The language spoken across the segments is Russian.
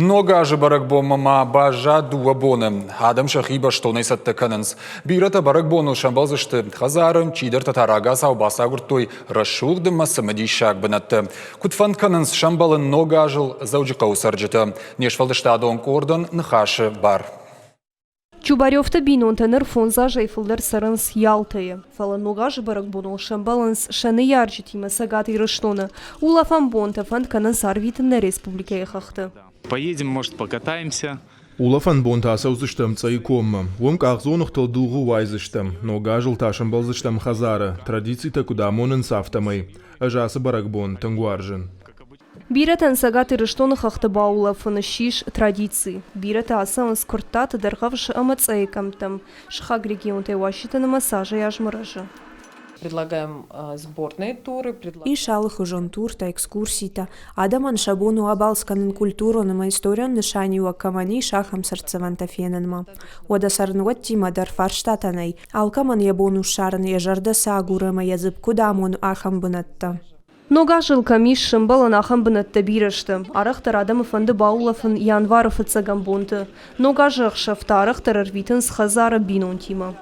Нога же баракбо мама бажа дуабоны. Адам шахиба что не саттакананс. Бирата баракбону шамбалзышты хазарым чидер татарага саубаса гуртой расшурдым масамади шаг банатты. Кутфан кананс шамбалын нога жыл заужикау сарджыты. Нешвалдыштадон кордон нхаши бар. Чубаревта бинонтаныр фонза жайфылдар сарынс ялтые. Фала ногажы баракбонул шамбаланс шаны ярджитима сагаты рыштоны. Улафан бонта фанд кананс арвитын на республика ехахты. Поедем, может, покатаемся. Улафан бонта саузыштам цайкомма. Вомк ахзонухтал дугу вайзыштам. Ногажыл ташам балзыштам хазара. Традиции-то куда монын сафтамай. Ажаса баракбон, тангуаржин. Бирата сагаты рыштоны хахты баулафаны шиш традиции. Бирата асанс куртата дархавш амацайкамтам. Шхаг регион Вашингтона массажа яжмыража. Предлагаем сборные туры. И шалых ужон турта, экскурсита. Адаман шабону абалсканын культуронама историон нышаниуа камани шахам сарцевантафененма. Ода сарнуат тима дар фарштатанай. Алкаман ябону шарн ежарда сагурама язып кудамону ахам бынатта. Нога жылка миш шымбалын ахам бынатта бирышты. Арахтар Адамыфанды баулафын январов ыцагам бонты. Нога жықшафта арахтар арвитын с хазара бинон тима.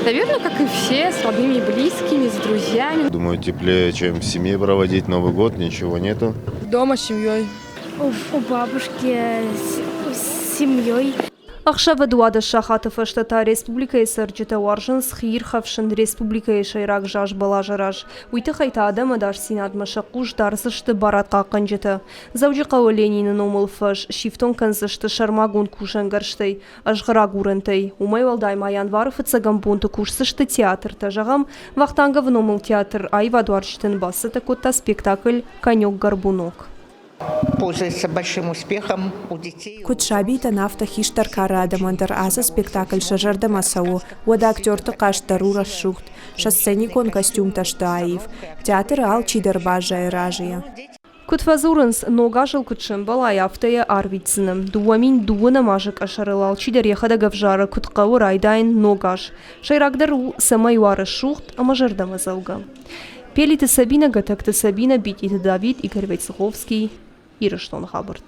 Наверное, как и все, с родными и близкими, с друзьями. Думаю, теплее, чем в семье проводить Новый год, ничего нету. Дома с семьей. У бабушки с семьей. Ахшава дуада шахатов штата республика сарджита варжан схир хавшин республика шайрак жаш балажараш. Уйты хайта адама даш синад машакуш дарсышты барат каканжита. Завжи каваленин номалфаш шифтон канзышты шармагун кушангарштай ажгара гурентай. Умай валдай маянваров цагам бунты курсышты театр тажагам вахтанга в номал театр айва дуарчтен басса такота спектакль Конек Горбунок. Пользуется большим успехом у детей. Кутшабита нафта хиштар карадамандр аза спектакль шажарда масау. Ода актер-то каштару расшухт. Шасценикон костюм таштаев. Театр ал чидербажа и ражия. Кутфазурынс нога жыл кутшымбал аяфтая арвитсыным. Дуамин дуына мажык ашарылал чидер яхада гавжара куткавы райдайн ногаш. Шайрагдар у самайуары шухт, а мажарда мазалга. Пелиты Сабина, Гатакта Сабина, Бититы Давид, Игорь Войцеховский и Рыштон Хаббард.